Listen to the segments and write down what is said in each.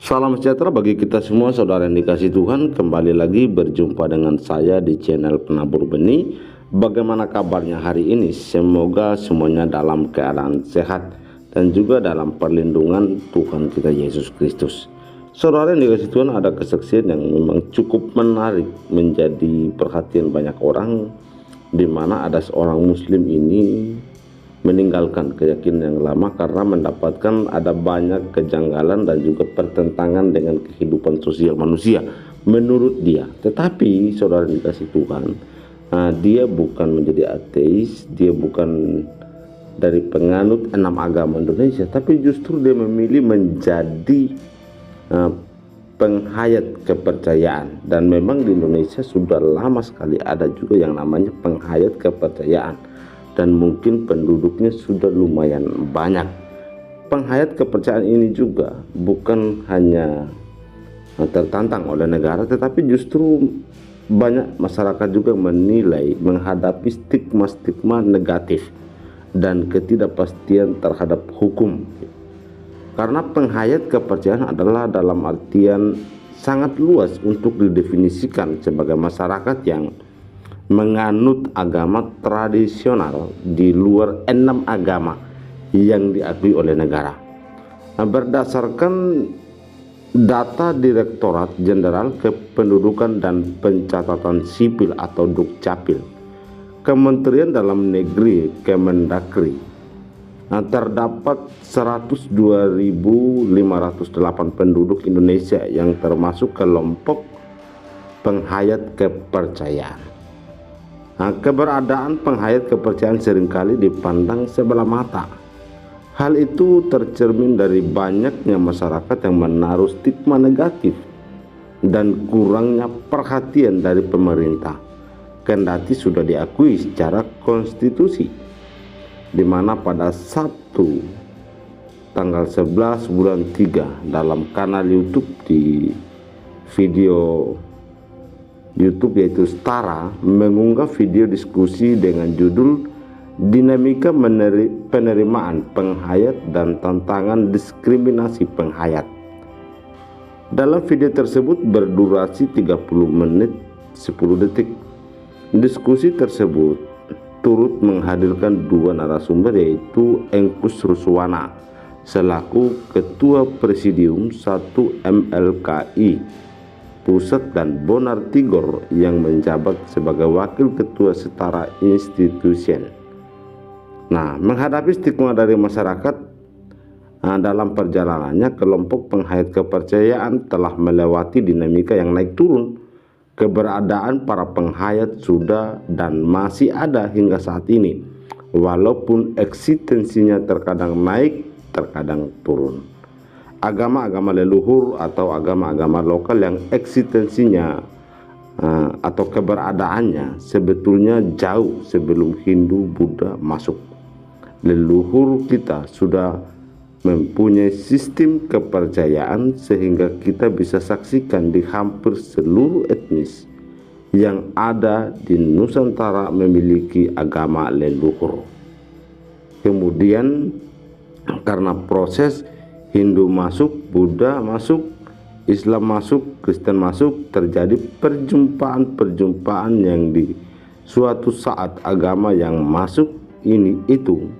Salam sejahtera bagi kita semua saudara yang dikasih Tuhan. Kembali lagi berjumpa dengan saya di channel Penabur Benih. Bagaimana kabarnya hari ini? Semoga semuanya dalam keadaan sehat dan juga dalam perlindungan Tuhan kita Yesus Kristus. Saudara yang dikasih Tuhan, ada kesaksian yang memang cukup menarik menjadi perhatian banyak orang, di mana ada seorang muslim ini meninggalkan keyakinan yang lama karena mendapatkan ada banyak kejanggalan dan juga pertentangan dengan kehidupan sosial manusia menurut dia. Tetapi saudara dikasih Tuhan, dia bukan menjadi ateis, dia bukan dari penganut 6 agama Indonesia, tapi justru dia memilih menjadi penghayat kepercayaan. Dan memang di Indonesia sudah lama sekali ada juga yang namanya penghayat kepercayaan, dan mungkin penduduknya sudah lumayan banyak. Penghayat kepercayaan ini juga bukan hanya tertantang oleh negara, tetapi justru banyak masyarakat juga menilai menghadapi stigma-stigma negatif dan ketidakpastian terhadap hukum. Karena penghayat kepercayaan adalah dalam artian sangat luas untuk didefinisikan sebagai masyarakat yang menganut agama tradisional di luar 6 agama yang diakui oleh negara. Berdasarkan data Direktorat Jenderal Kependudukan dan Pencatatan Sipil atau Dukcapil, Kementerian Dalam Negeri Kemendagri, terdapat 102.508 penduduk Indonesia yang termasuk kelompok penghayat kepercayaan. Keberadaan penghayat kepercayaan seringkali dipandang sebelah mata. Hal itu tercermin dari banyaknya masyarakat yang menaruh stigma negatif dan kurangnya perhatian dari pemerintah, kendati sudah diakui secara konstitusi, di mana pada Sabtu tanggal 11 bulan 3 dalam kanal YouTube di video YouTube yaitu Setara mengunggah video diskusi dengan judul Dinamika Penerimaan Penghayat dan Tantangan Diskriminasi Penghayat. Dalam video tersebut berdurasi 30 menit 10 detik. Diskusi tersebut turut menghadirkan dua narasumber, yaitu Engkus Ruswana selaku Ketua Presidium 1 MLKI Pusat dan Bonar Tigor yang menjabat sebagai Wakil Ketua Setara Institution. Nah, menghadapi stigma dari masyarakat dalam perjalanannya, kelompok penghayat kepercayaan telah melewati dinamika yang naik turun. Keberadaan para penghayat sudah dan masih ada hingga saat ini, walaupun eksistensinya terkadang naik, terkadang turun. Agama-agama leluhur atau agama-agama lokal yang eksistensinya atau keberadaannya sebetulnya jauh sebelum Hindu Buddha masuk. Leluhur kita sudah mempunyai sistem kepercayaan sehingga kita bisa saksikan di hampir seluruh etnis yang ada di Nusantara memiliki agama leluhur. Kemudian karena proses Hindu masuk, Buddha masuk, Islam masuk, Kristen masuk, terjadi perjumpaan-perjumpaan yang di suatu saat agama yang masuk itu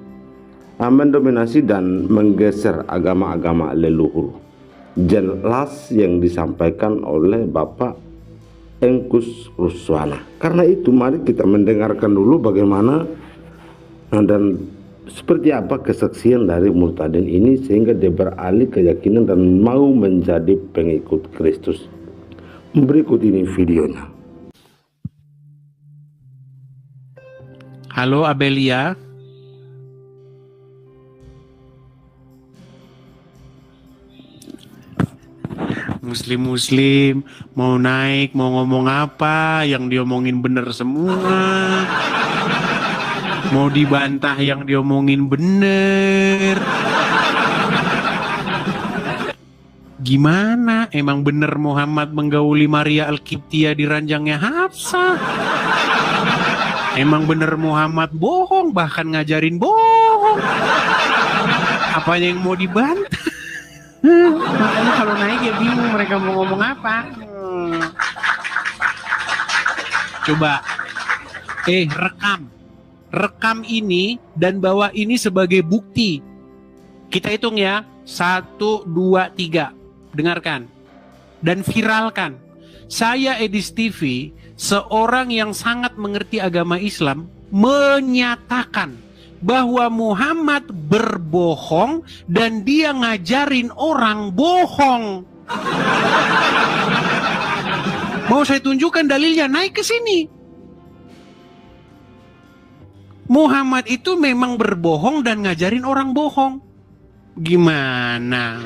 mendominasi dan menggeser agama-agama leluhur. Jelas yang disampaikan oleh Bapak Engkus Ruswana. Karena itu mari kita mendengarkan dulu bagaimana dan seperti apa kesaksian dari Murtadin ini sehingga dia beralih keyakinan dan mau menjadi pengikut Kristus. Berikut ini videonya. Halo Abelia. Muslim-muslim mau naik, mau ngomong apa, yang diomongin bener semua. Mau dibantah yang diomongin bener. Gimana? Emang bener Muhammad menggauli Maria Al-Qibtiyah di ranjangnya Hafsah? Emang bener Muhammad bohong, bahkan ngajarin bohong? Apanya yang mau dibantah? Makanya kalau naik ya bingung mereka mau ngomong apa. Coba, rekam. Rekam ini dan bawa ini sebagai bukti. Kita hitung ya, 1, 2, 3. Dengarkan. Dan viralkan. Saya Edis TV, seorang yang sangat mengerti agama Islam, menyatakan bahwa Muhammad berbohong dan dia ngajarin orang bohong. Mau saya tunjukkan dalilnya, naik ke sini. Muhammad itu memang berbohong dan ngajarin orang bohong. Gimana?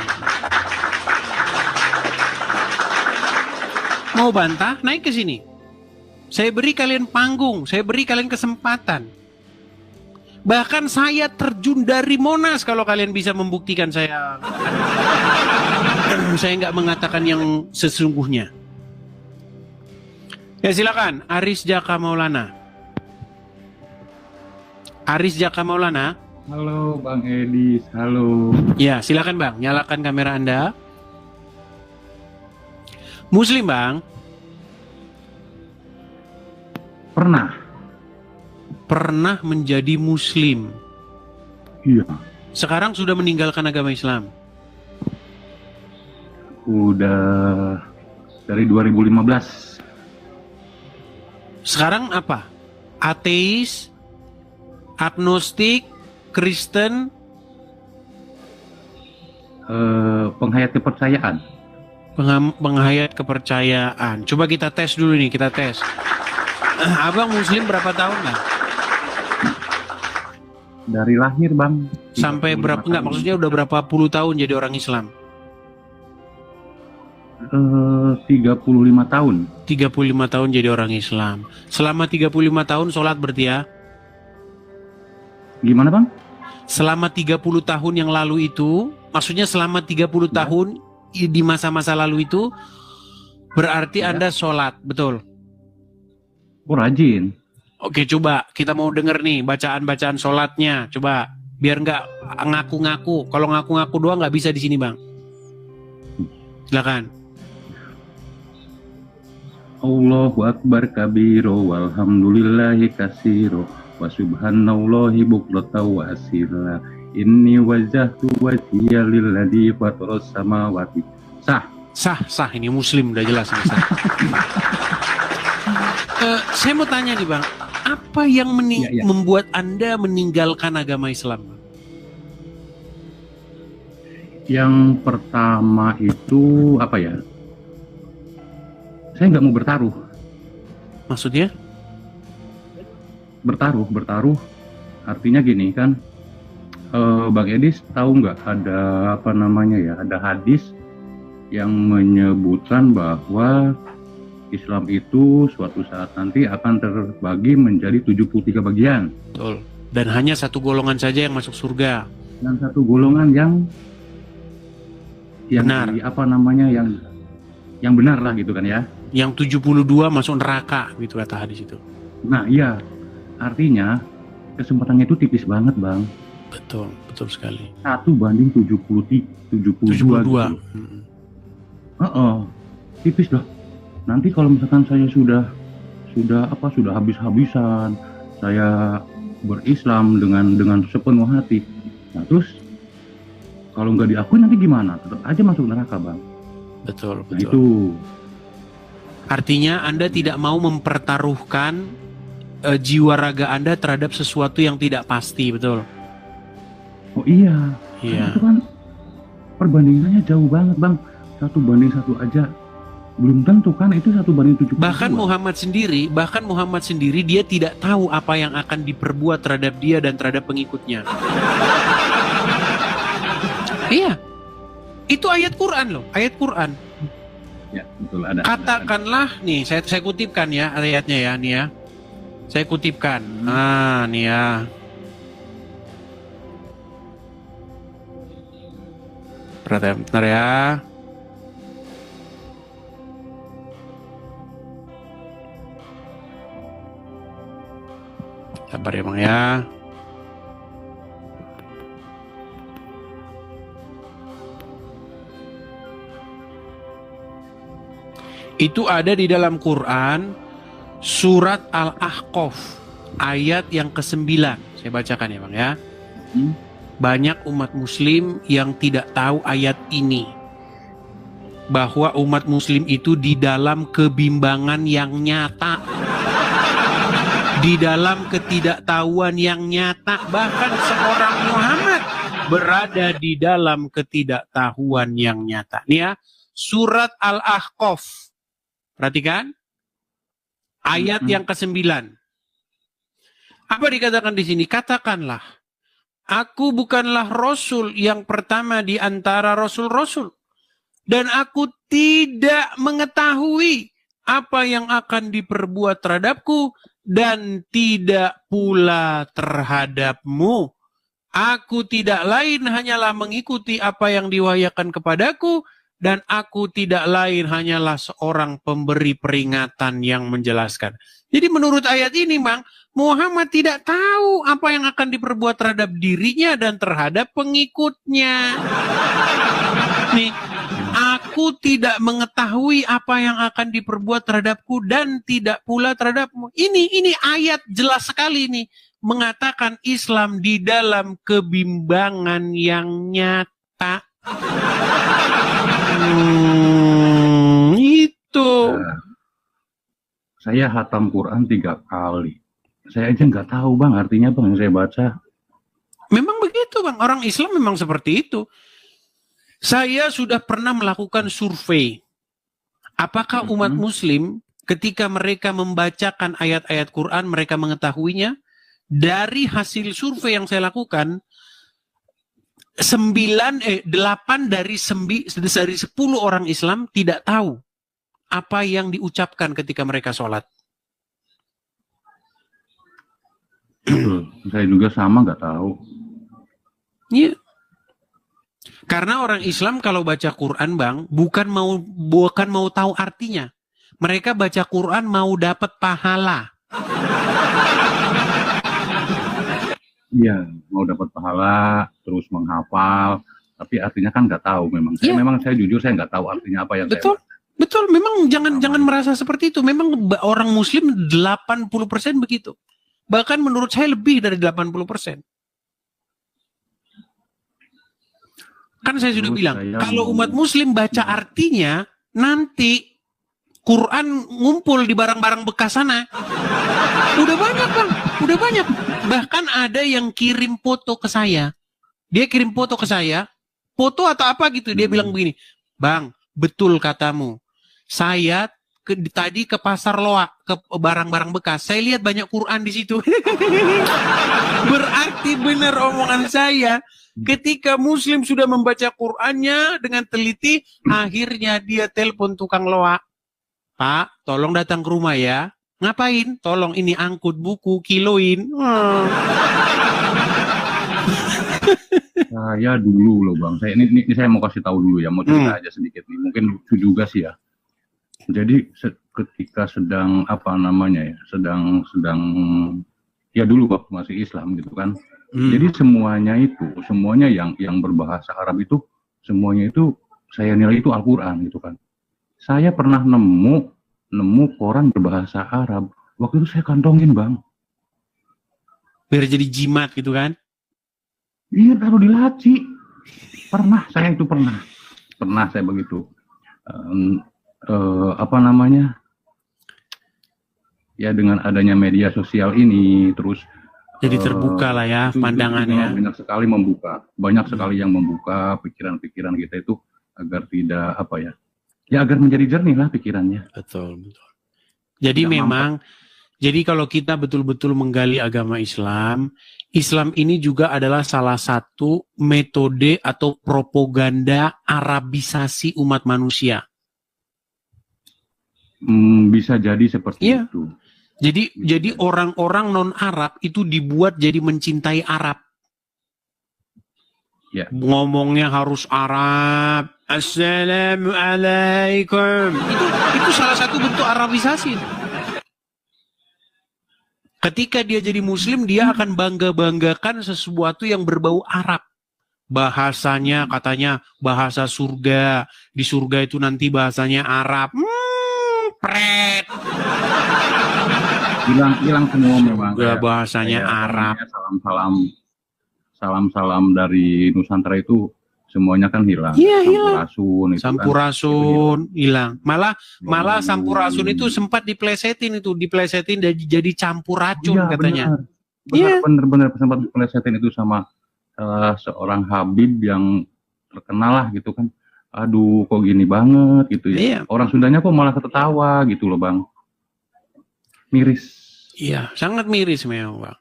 Mau bantah? Naik ke sini. Saya beri kalian panggung, saya beri kalian kesempatan. Bahkan saya terjun dari Monas kalau kalian bisa membuktikan saya. Saya nggak mengatakan yang sesungguhnya. Ya silakan, Aris Jaka Maulana. Aris Jaka Maulana. Halo Bang Edis, halo. Ya silakan Bang, nyalakan kamera Anda. Muslim Bang? Pernah menjadi Muslim. Iya. Sekarang sudah meninggalkan agama Islam. Udah dari 2015. Sekarang apa? Ateis, agnostik, Kristen, Penghayat kepercayaan. penghayat kepercayaan. Coba kita tes dulu nih, kita tes. Abang Muslim berapa tahun Bang? Dari lahir Bang. Sampai berapa? Enggak, maksudnya udah berapa puluh tahun jadi orang Islam? 35 tahun. 35 tahun jadi orang Islam. Selama 35 tahun sholat berarti ya? Gimana Bang? Selama 30 tahun yang lalu itu, maksudnya selama 30 tahun di masa-masa lalu itu, berarti Anda sholat, betul? Oh rajin. Oke, coba kita mau denger nih bacaan-bacaan sholatnya. Coba, biar nggak ngaku-ngaku. Kalau ngaku-ngaku doang nggak bisa di sini Bang. Silakan. Allahu Akbar kabiro walhamdulillahi kasiro wa subhanallahi bukrata wa asila inni wajjahtu wajhiya lilladzi fataras samawati. Sah ini Muslim udah jelas ini sah. Saya mau tanya nih Bang, apa yang membuat Anda meninggalkan agama Islam? Yang pertama itu apa ya? Saya nggak mau bertaruh. Maksudnya? Bertaruh. Artinya gini kan, Bang Edis tahu nggak ada apa namanya ya? Ada hadis yang menyebutkan bahwa Islam itu suatu saat nanti akan terbagi menjadi 73 bagian. Betul. Dan hanya satu golongan saja yang masuk surga. Dan satu golongan yang benar. Apa namanya yang benar lah gitu kan ya. Yang 72 masuk neraka gitu kata hadis itu. Nah iya, artinya kesempatannya itu tipis banget Bang. Betul sekali. 1:72 gitu. Tipis loh. Nanti kalau misalkan saya sudah habis-habisan, saya berislam dengan sepenuh hati. Nah terus kalau nggak diakui nanti gimana? Tetap aja masuk neraka Bang. Betul. Nah, itu. Artinya Anda tidak mau mempertaruhkan jiwa raga Anda terhadap sesuatu yang tidak pasti, betul? Oh iya. Iya. Itu kan perbandingannya jauh banget Bang. 1:1 aja belum tentu kan, itu 1:72. Bahkan Muhammad sendiri dia tidak tahu apa yang akan diperbuat terhadap dia dan terhadap pengikutnya. Iya. Itu ayat Quran loh, ayat Quran. Ya, betul ada. Katakanlah nih, saya kutipkan ya ayatnya ya, nih ya. Saya kutipkan. Nah, nih ya. Perhatian bentar ya. Sabar ya Bang ya. Itu ada di dalam Quran surat Al-Ahqaf ayat yang ke-9. Saya bacakan ya Bang ya. Banyak umat muslim yang tidak tahu ayat ini, bahwa umat muslim itu di dalam kebimbangan yang nyata, di dalam ketidaktahuan yang nyata. Bahkan seorang Muhammad berada di dalam ketidaktahuan yang nyata. Nih ya, surat Al-Ahqaf. Perhatikan ayat yang ke-9. Apa dikatakan di sini? Katakanlah, aku bukanlah rasul yang pertama di antara rasul-rasul, dan aku tidak mengetahui apa yang akan diperbuat terhadapku dan tidak pula terhadapmu. Aku tidak lain hanyalah mengikuti apa yang diwahyukan kepadaku, dan aku tidak lain hanyalah seorang pemberi peringatan yang menjelaskan. Jadi menurut ayat ini, Bang, Muhammad tidak tahu apa yang akan diperbuat terhadap dirinya dan terhadap pengikutnya. Nih, aku tidak mengetahui apa yang akan diperbuat terhadapku dan tidak pula terhadapmu. Ini ayat jelas sekali nih, mengatakan Islam di dalam kebimbangan yang nyata. Itu. Saya hatam Quran 3 kali. Saya aja nggak tahu Bang artinya Bang yang saya baca. Memang begitu Bang, orang Islam memang seperti itu. Saya sudah pernah melakukan survei. Apakah umat muslim ketika mereka membacakan ayat-ayat Quran mereka mengetahuinya? Dari hasil survei yang saya lakukan, 8 dari 10 orang Islam tidak tahu apa yang diucapkan ketika mereka sholat. Saya juga sama nggak tahu. Iya. Karena orang Islam kalau baca Quran Bang, bukan mau tahu artinya. Mereka baca Quran mau dapat pahala. Iya, mau dapat pahala, terus menghafal, tapi artinya kan nggak tahu memang. Saya jujur saya nggak tahu artinya apa yang betul, saya baca. Betul, memang jangan merasa seperti itu. Memang orang Muslim 80% begitu. Bahkan menurut saya lebih dari 80%. Kan saya sudah bilang, kalau umat Muslim baca artinya, nanti Quran ngumpul di barang-barang bekas sana. Udah banyak Bang, udah banyak. Bahkan ada yang kirim foto ke saya. Dia kirim foto ke saya, foto atau apa gitu. Dia bilang begini, Bang, betul katamu. Saya tadi ke pasar Loak, ke barang-barang bekas. Saya lihat banyak Quran di situ. Berarti benar omongan saya. Ketika Muslim sudah membaca Qurannya dengan teliti, akhirnya dia telepon tukang Loak. Pak, tolong datang ke rumah ya. Ngapain? Tolong ini angkut buku, kiloin. Saya dulu loh Bang. Ini saya mau kasih tahu dulu ya, mau cerita aja sedikit nih. Mungkin lucu juga sih ya. Jadi ketika sedang sedang ya dulu waktu masih Islam gitu kan. Jadi semuanya yang berbahasa Arab itu semuanya itu saya nilai itu Al-Qur'an gitu kan. Saya pernah nemu koran berbahasa Arab. Waktu itu saya kantongin Bang. Biar jadi jimat gitu kan? Iya, taruh di laci. Pernah saya begitu. Ya dengan adanya media sosial ini terus jadi terbuka lah ya pandangannya. Banyak sekali yang membuka pikiran-pikiran kita itu agar tidak agar menjadi jernih lah pikirannya. Betul. Jadi jadi kalau kita betul-betul menggali agama Islam, Islam ini juga adalah salah satu metode atau propaganda Arabisasi umat manusia. Bisa jadi seperti itu. Jadi orang-orang non-Arab itu dibuat jadi mencintai Arab. Ya. Ngomongnya harus Arab. Assalamualaikum. Itu salah satu bentuk Arabisasi. Ketika dia jadi Muslim, dia akan bangga-banggakan sesuatu yang berbau Arab. Bahasanya katanya bahasa surga. Di surga itu nanti bahasanya Arab. Pret. Hilang semua memang. Gak bahasanya Arab. Salam dari Nusantara itu semuanya kan hilang. Iya, hilang. Sampurasun itu Sampurasun hilang. Malah sampurasun itu sempat diplesetin jadi campur racun katanya. Benar sempat diplesetin itu sama seorang Habib yang terkenal lah gitu kan. Aduh, kok gini banget gitu ya. Iya. Orang Sundanya kok malah ketawa gitu loh, Bang. Miris. Iya, sangat miris memang, Bang.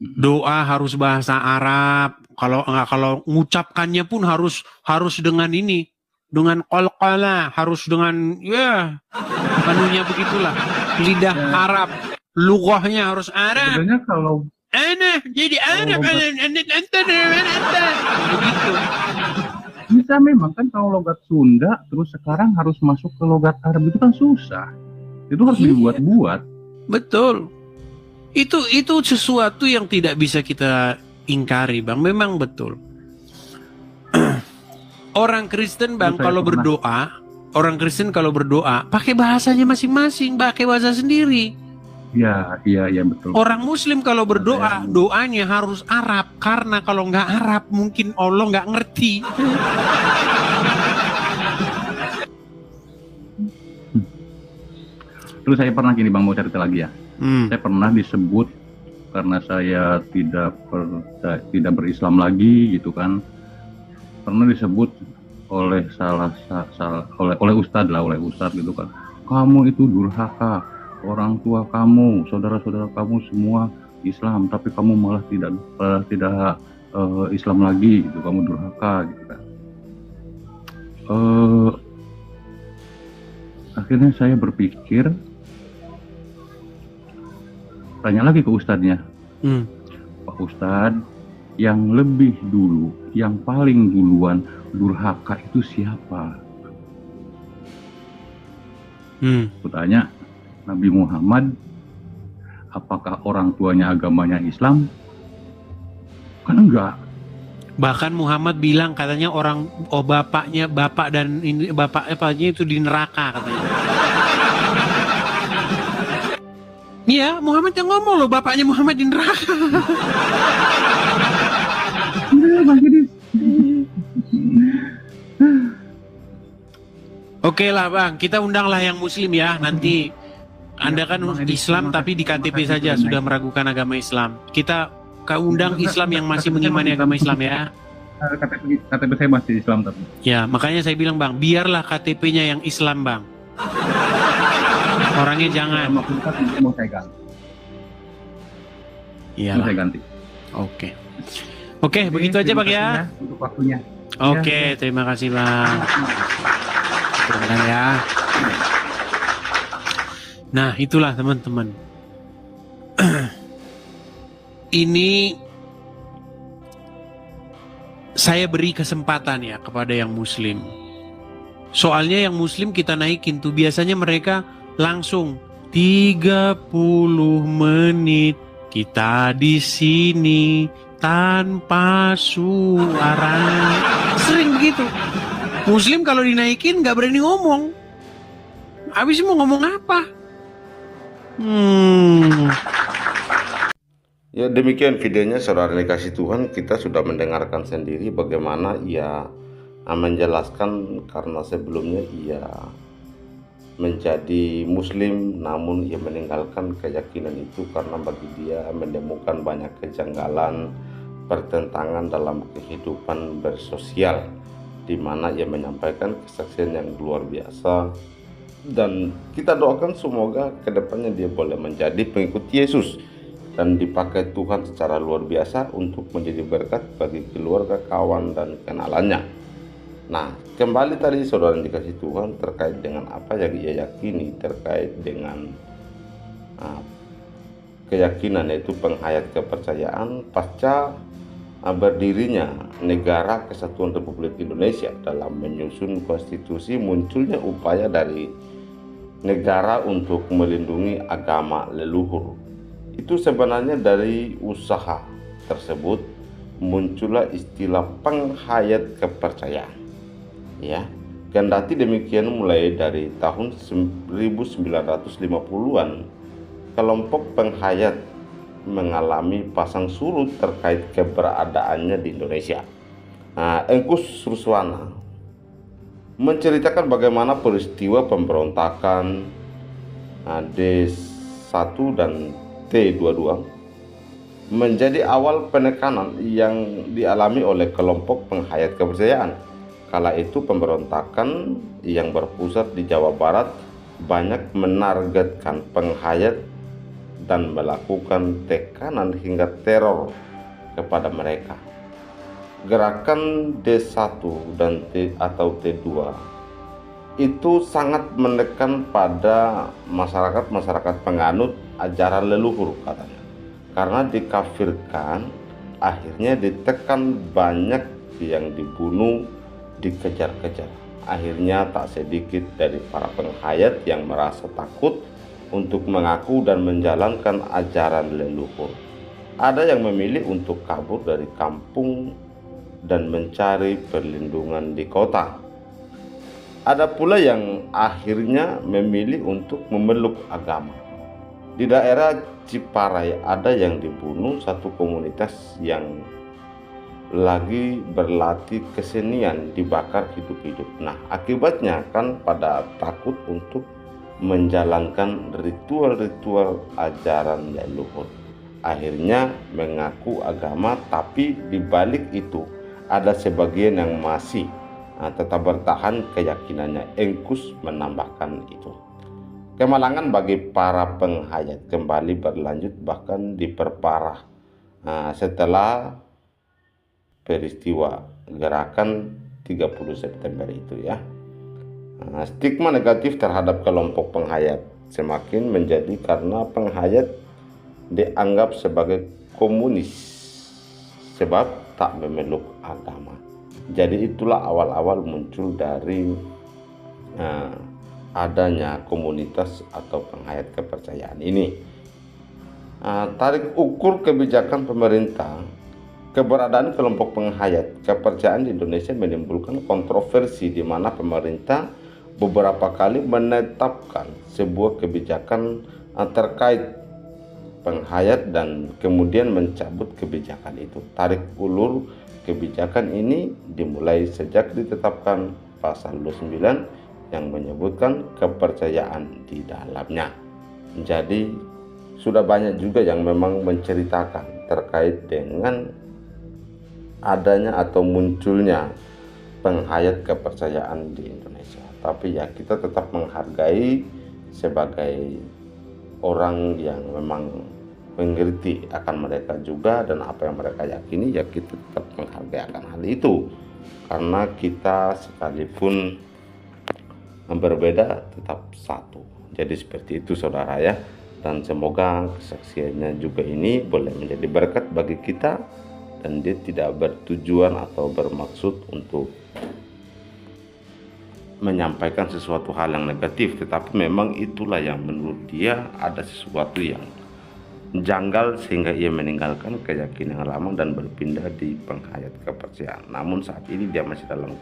Doa harus bahasa Arab. Kalau ngucapkannya pun harus dengan ini, dengan qalqalah, harus dengan anunya begitulah. Lidah Arab, lughahnya harus Arab. Sebenarnya kalau jadi Arab, begitu. Bisa memang kan kalau logat Sunda terus sekarang harus masuk ke logat Arab itu kan susah. Itu harus dibuat-buat. Betul. Itu sesuatu yang tidak bisa kita ingkari, Bang. Memang betul. Orang Kristen, Bang, kalau berdoa pakai bahasanya masing-masing, pakai bahasa sendiri. Iya betul. Orang Muslim kalau berdoa, doanya harus Arab, karena kalau nggak Arab mungkin Allah nggak ngerti. Terus saya pernah gini, Bang, mau cerita lagi ya. Saya pernah disebut karena saya tidak berislam lagi gitu kan. Pernah disebut oleh oleh ustadz gitu kan. Kamu itu durhaka. Orang tua kamu, saudara-saudara kamu semua Islam, tapi kamu malah tidak Islam lagi gitu. Kamu durhaka gitu kan. Akhirnya saya berpikir, tanya lagi ke ustadznya, Pak Ustadz, yang lebih dulu, yang paling duluan durhaka itu siapa? Aku tanya, Nabi Muhammad, apakah orang tuanya agamanya Islam? Kan enggak. Bahkan Muhammad bilang katanya bapaknya itu di neraka katanya. Iya, Muhammad yang ngomong loh, bapaknya Muhammad di neraka. Oke lah, Bang, kita undanglah yang Muslim ya. Nanti Anda kan Islam tapi di KTP saja sudah meragukan agama Islam. Kita undang Islam yang masih mengimani agama Islam ya. KTP saya masih Islam tapi. Ya, makanya saya bilang, Bang, biarlah KTP-nya yang Islam, Bang. Orangnya jangan. Mau saya ganti. Iya. Mau saya ganti. Oke, begitu aja, Bang ya. Untuk waktunya. Oke, terima kasih, Bang. Terima ya. Nah, itulah teman-teman. Ini saya beri kesempatan ya kepada yang Muslim. Soalnya yang Muslim kita naikin tuh biasanya mereka langsung 30 menit kita di sini tanpa suara. Sering begitu. Muslim kalau dinaikin nggak berani ngomong. Habis mau ngomong apa? Ya, demikian videonya saudara dikasih Tuhan. Kita sudah mendengarkan sendiri bagaimana ia menjelaskan karena sebelumnya ia menjadi Muslim, namun ia meninggalkan keyakinan itu karena bagi dia menemukan banyak kejanggalan, pertentangan dalam kehidupan bersosial, di mana ia menyampaikan kesaksian yang luar biasa. Dan kita doakan semoga kedepannya dia boleh menjadi pengikut Yesus dan dipakai Tuhan secara luar biasa untuk menjadi berkat bagi keluarga, kawan, dan kenalannya. Nah, kembali tadi saudara yang dikasih Tuhan terkait dengan apa yang ia yakini terkait dengan keyakinan, yaitu penghayat kepercayaan pasca berdirinya Negara Kesatuan Republik Indonesia. Dalam menyusun konstitusi munculnya upaya dari negara untuk melindungi agama leluhur. Itu sebenarnya dari usaha tersebut muncullah istilah penghayat kepercayaan. Ya, Kendati demikian, mulai dari tahun 1950-an, kelompok penghayat mengalami pasang surut terkait keberadaannya di Indonesia. Engkus Ruswana menceritakan bagaimana peristiwa pemberontakan D1 dan T22 menjadi awal penekanan yang dialami oleh kelompok penghayat kepercayaan. Kala itu pemberontakan yang berpusat di Jawa Barat banyak menargetkan penghayat dan melakukan tekanan hingga teror kepada mereka. Gerakan D1 dan atau T2 itu sangat menekan pada masyarakat penganut ajaran leluhur katanya. Karena dikafirkan, akhirnya ditekan, banyak yang dibunuh, dikejar-kejar. Akhirnya tak sedikit dari para penghayat yang merasa takut untuk mengaku dan menjalankan ajaran leluhur. Ada yang memilih untuk kabur dari kampung dan mencari perlindungan di kota. Ada pula yang akhirnya memilih untuk memeluk agama. Di daerah Ciparai ada yang dibunuh satu komunitas yang lagi berlatih kesenian, dibakar hidup-hidup. Nah, akibatnya kan pada takut untuk menjalankan ritual-ritual ajaran leluhur. Akhirnya mengaku agama, tapi di balik itu ada sebagian yang masih tetap bertahan keyakinannya. Engkus menambahkan itu. Kemalangan bagi para penghayat kembali berlanjut, bahkan diperparah setelah peristiwa gerakan 30 September itu ya. Stigma negatif terhadap kelompok penghayat semakin menjadi karena penghayat dianggap sebagai komunis sebab tak memeluk agama. Jadi itulah awal-awal muncul dari adanya komunitas atau penghayat kepercayaan ini. Tarik ukur kebijakan pemerintah, keberadaan kelompok penghayat kepercayaan di Indonesia menimbulkan kontroversi di mana pemerintah beberapa kali menetapkan sebuah kebijakan terkait penghayat dan kemudian mencabut kebijakan itu. Tarik ulur kebijakan ini dimulai sejak ditetapkan pasal 29 yang menyebutkan kepercayaan di dalamnya. Jadi sudah banyak juga yang memang menceritakan terkait dengan adanya atau munculnya penghayat kepercayaan di Indonesia. Tapi ya kita tetap menghargai sebagai orang yang memang mengerti akan mereka juga dan apa yang mereka yakini, ya kita tetap menghargai akan hal itu. Karena kita sekalipun berbeda tetap satu. Jadi seperti itu saudara ya. Dan semoga kesaksiannya juga ini boleh menjadi berkat bagi kita, dan dia tidak bertujuan atau bermaksud untuk menyampaikan sesuatu hal yang negatif, tetapi memang itulah yang menurut dia ada sesuatu yang janggal sehingga ia meninggalkan keyakinan lama dan berpindah di penghayat kepercayaan. Namun saat ini dia masih dalam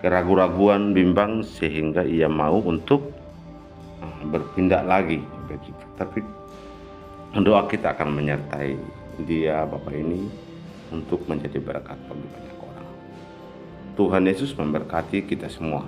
keraguan-raguan, bimbang, sehingga ia mau untuk berpindah lagi begitu. Tapi doa kita akan menyertai dia Bapak ini untuk menjadi berkat bagi banyak orang. Tuhan Yesus memberkati kita semua.